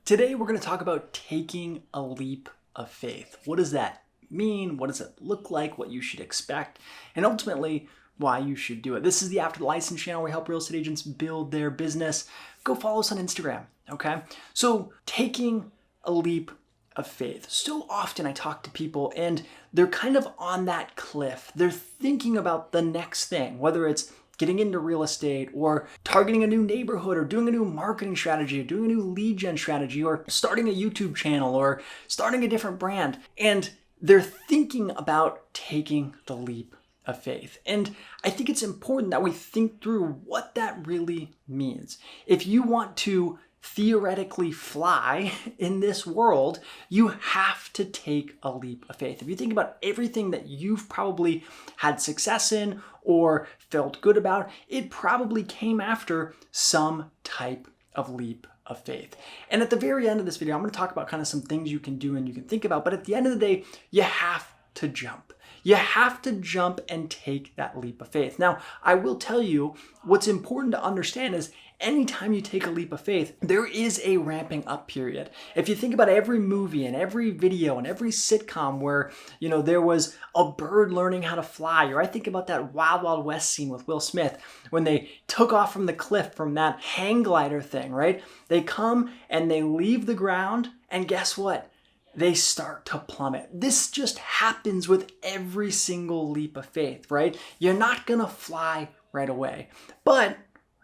Today, we're going to talk about taking a leap of faith. What does that mean? What does it look like? What you should expect? And ultimately, why you should do it. This is the After the License channel. We help real estate agents build their business. Go follow us on Instagram, okay? So taking a leap of faith. So often I talk to people and they're kind of on that cliff. They're thinking about the next thing, whether it's getting into real estate or targeting a new neighborhood or doing a new marketing strategy or doing a new lead gen strategy or starting a YouTube channel or starting a different brand. And they're thinking about taking the leap of faith. And I think it's important that we think through what that really means. If you want to theoretically fly in this world, you have to take a leap of faith. If you think about everything that you've probably had success in or felt good about, it probably came after some type of leap of faith. And at the very end of this video, I'm going to talk about kind of some things you can do and you can think about. But at the end of the day, you have to jump. You have to jump and take that leap of faith. Now, I will tell you what's important to understand is anytime you take a leap of faith, there is a ramping up period. If you think about every movie and every video and every sitcom where, there was a bird learning how to fly, or I think about that Wild Wild West scene with Will Smith when they took off from the cliff from that hang glider thing, right? They come and they leave the ground and guess what? They start to plummet. This just happens with every single leap of faith, right? You're not gonna fly right away. But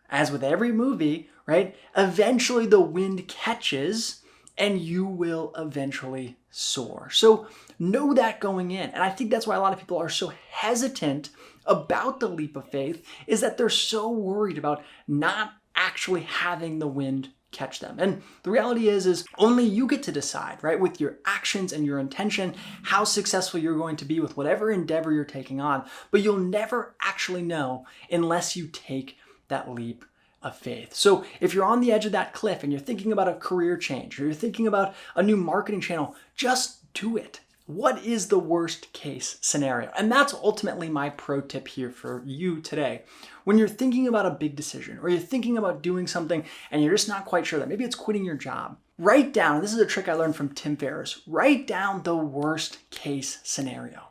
as with every movie, right, eventually the wind catches and you will eventually soar. So know that going in. And I think that's why a lot of people are so hesitant about the leap of faith, is that they're so worried about not actually having the wind catch them. And the reality is only you get to decide, right, with your actions and your intention, how successful you're going to be with whatever endeavor you're taking on. But you'll never actually know unless you take that leap of faith. So if you're on the edge of that cliff and you're thinking about a career change or you're thinking about a new marketing channel, just do it. What is the worst case scenario? And that's ultimately my pro tip here for you today. When you're thinking about a big decision or you're thinking about doing something and you're just not quite sure that maybe it's quitting your job, write down, this is a trick I learned from Tim Ferriss, write down the worst case scenario.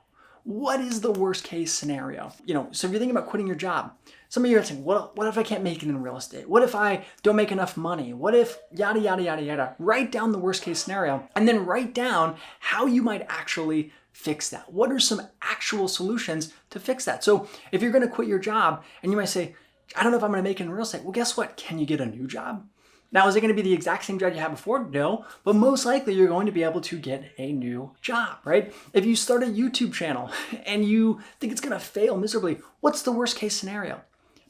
What is the worst case scenario? So if you're thinking about quitting your job, some of you are saying, what if I can't make it in real estate? What if I don't make enough money? What if yada, yada, yada, yada? Write down the worst case scenario and then write down how you might actually fix that. What are some actual solutions to fix that? So if you're going to quit your job and you might say, I don't know if I'm going to make it in real estate. Well, guess what? Can you get a new job? Now, is it going to be the exact same job you had before? No, but most likely you're going to be able to get a new job, right? If you start a YouTube channel and you think it's going to fail miserably, what's the worst case scenario?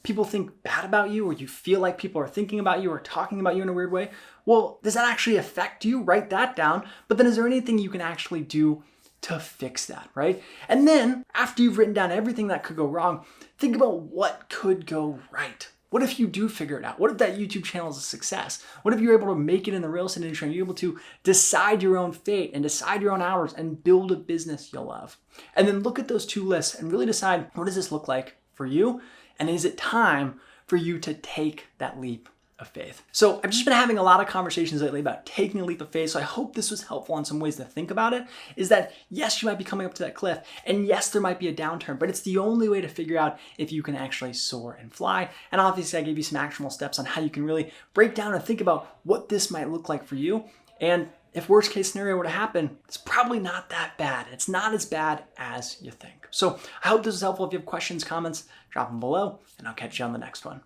People think bad about you, or you feel like people are thinking about you or talking about you in a weird way. Well, does that actually affect you? Write that down. But then is there anything you can actually do to fix that, right? And then after you've written down everything that could go wrong, think about what could go right. What if you do figure it out? What if that YouTube channel is a success? What if you're able to make it in the real estate industry and you're able to decide your own fate and decide your own hours and build a business you'll love? And then look at those two lists and really decide, what does this look like for you? And is it time for you to take that leap of faith? So I've just been having a lot of conversations lately about taking a leap of faith. So I hope this was helpful in some ways to think about it, is that yes, you might be coming up to that cliff and yes, there might be a downturn, but it's the only way to figure out if you can actually soar and fly. And obviously I gave you some actionable steps on how you can really break down and think about what this might look like for you. And if worst case scenario were to happen, it's probably not that bad. It's not as bad as you think. So I hope this was helpful. If you have questions, comments, drop them below and I'll catch you on the next one.